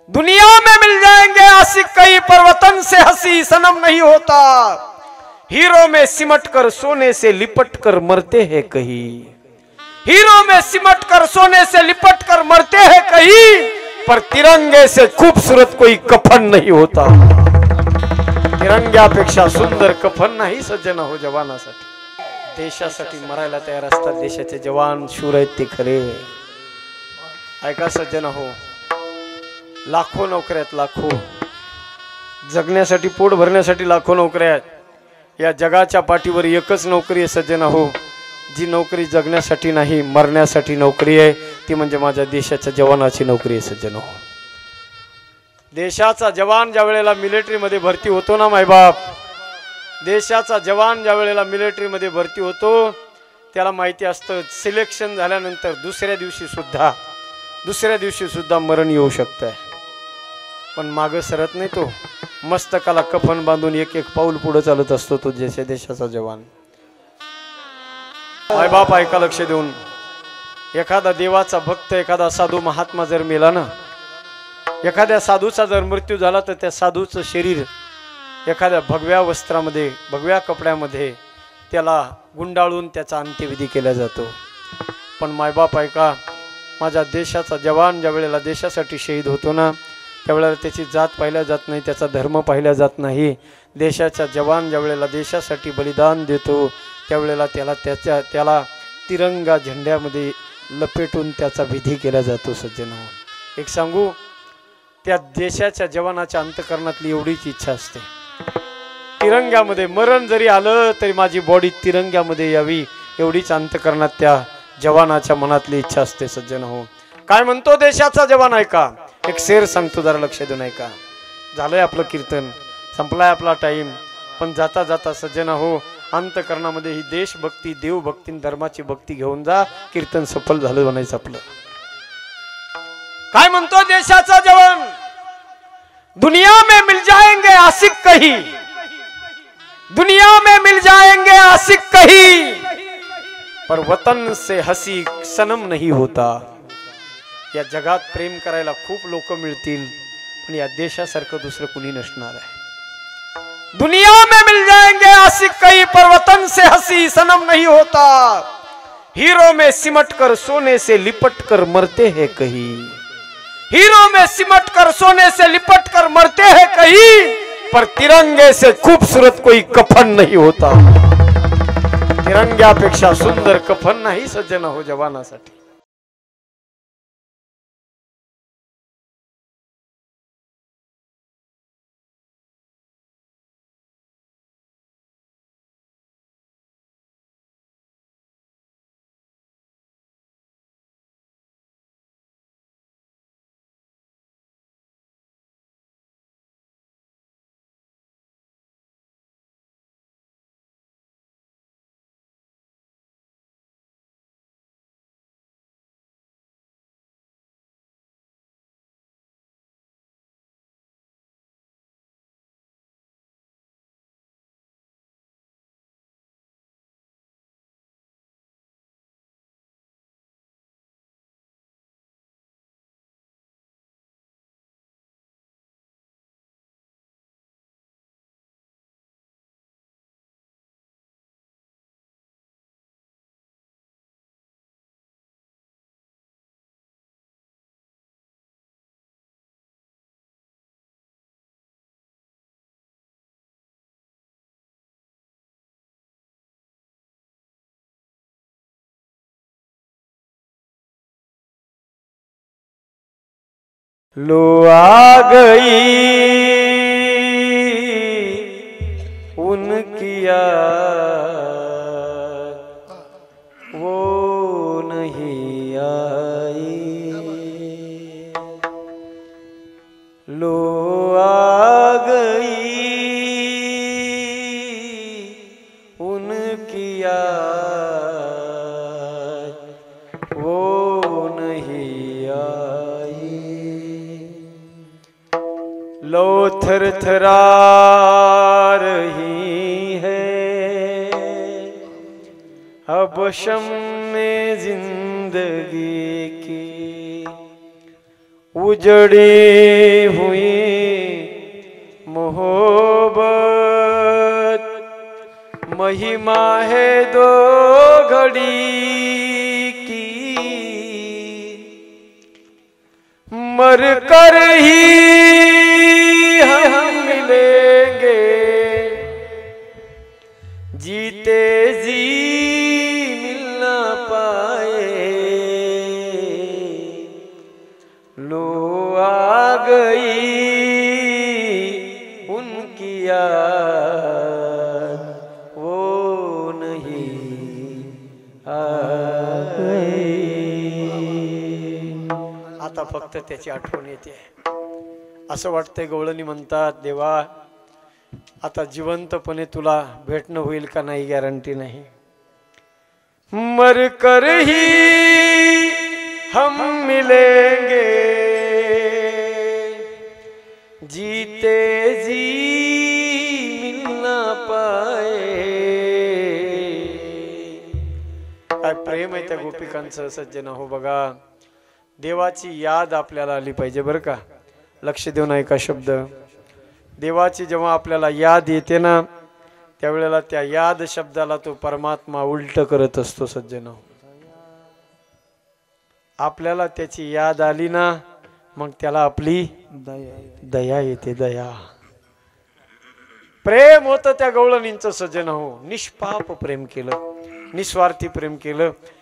दुनिया में मिल जाएंगे आशिक कई, पर वतन से हंसी सनम नहीं होता। हीरो में सिमट कर सोने से लिपट कर मरते हैं कहीं। हीरो में सिमट कर सोने से लिपट कर मरते हैं कहीं, पर तिरंगे से खूबसूरत कोई कफन नहीं होता। तिरंग्यापेक्षा सुंदर कफन नाही सज्जन हो जवानासाठी। देशासाठी मरायला तयार असतात देशाचे जवान, शूर आहेत ते खरे। ऐका सज्जन हो, लाखो नोकऱ्या आहेत, लाखो जगण्यासाठी, पोट भरण्यासाठी लाखो नोकऱ्या आहेत। या जगाच्या पाठीवर एकच नोकरी आहे सज्जन हो, जी नोकरी जगण्यासाठी नाही मरण्यासाठी नोकरी आहे, ती म्हणजे माझ्या देशाच्या जवानाची नोकरी आहे सज्जन हो। देशाचा जवान ज्या वेळेला मिलिटरी मध्ये भरती होतो ना मायबाप, देशाचा जवान ज्या वेळेला मिलिटरी मध्ये भरती होतो त्याला माहिती असतं सिलेक्शन झाल्यानंतर दुसऱ्या दिवशी सुद्धा मरण येऊ शकतं, पण मागे सरत नाही तो। मस्तकाला कफन बांधून एक एक पाऊल पुढे चालत असतो तो देशाचा जवान। मायबाप ऐका लक्ष देऊन, एखादा देवाचा भक्त, एखादा साधू महात्मा जर मेला ना, एखाद्या साधूचा जर मृत्यू झाला तर त्या साधूचं शरीर एखाद्या भगव्या वस्त्रामध्ये, भगव्या कपड्यामध्ये त्याला गुंडाळून त्याचा अंत्यविधी केला जातो। पण मायबाप ऐका, माझ्या देशाचा जवान ज्या वेळेला देशासाठी शहीद होतो ना, त्यावेळेला त्याची जात पाहिल्या जात नाही, त्याचा धर्म पाहिल्या जात नाही। देशाचा जवान ज्या वेळेला देशासाठी बलिदान देतो त्यावेळेला त्याला तिरंगा झेंड्यामध्ये लपेटून त्याचा विधी केला जातो सज्जन हो। एक सांगू, त्या देशाच्या जवानाच्या अंतःकरणातली एवढीच इच्छा असते, तिरंग्यामध्ये मरण जरी आलं तरी माझी बॉडी तिरंग्यामध्ये यावी, एवढीच अंतःकरणात त्या जवानाच्या मनातली इच्छा असते सज्जन हो। काय म्हणतो देशाचा जवान ऐका, एक शेर सांगतो जरा लक्ष देऊन ऐका। झालंय आपलं कीर्तन, संपलाय आपला टाइम, पण जाता जाता सज्जन हो अंतःकरणामध्ये ही देशभक्ती, देवभक्ती, धर्माची भक्ती घेऊन जा, कीर्तन सफल झालं म्हणायचं आपलं। काय म्हणतो देशाचा जवान, दुनिया में मिल जाएंगे आशिक कहीं, दुनिया में मिल जाएंगे आशिक कहीं, पर वतन से हसी सनम नहीं होता। या जगात प्रेम करायला खूप लोक मिळतील, पण या देशासारखं दुसरं कुणी नसणार आहे। दुनिया में मिल जाएंगे आशिक कहीं, पर वतन से हसी सनम नहीं होता। हीरो में सिमट कर सोने से लिपट कर मरते हैं कहीं। हीरो में सिमट कर सोने से लिपट कर मरते हैं कहीं, पर तिरंगे से खूबसूरत कोई कफन नहीं होता। तिरंग्यापेक्षा सुंदर कफन नाही सज्जन हो जवानासाठी। लो आ गई उनकी याद, वो नहीं आई। लो आ गई उनकी याद, वो नहीं आई। लो थरथरा रही है अब शम्मे जिंदगी की, उजड़ी हुई मोहब्बत महिमा है दो घड़ी की, मर कर ही हम मिलेंगे, जीते जी मिल ना पाए। लो आ गई उनकी याद, वो नहीं आ गई। आता फक्त त्याची आठवण येते. असं वाटतंय गवळणी म्हणतात, देवा आता जिवंतपणे तुला भेटणं होईल का नाही गॅरंटी नाही. मर कर ही हम मिलेंगे, जीते जी मिल ना पाए. काय प्रेम आहे त्या गोपिकांचं सज्जन हो. बघा देवाची याद आपल्याला आली पाहिजे बरं का. लक्ष देऊन ऐका शब्द. देवाची जेव्हा आपल्याला याद येते ना, त्यावेळेला त्या याद शब्दाला तो परमात्मा उलट करत असतो सज्जन. आपल्याला त्याची याद आली ना, मग त्याला आपली दया येते. दया प्रेम होतं त्या गवळणींचं सज्जन हो. निष्पाप प्रेम केलं, निस्वार्थी प्रेम केलं.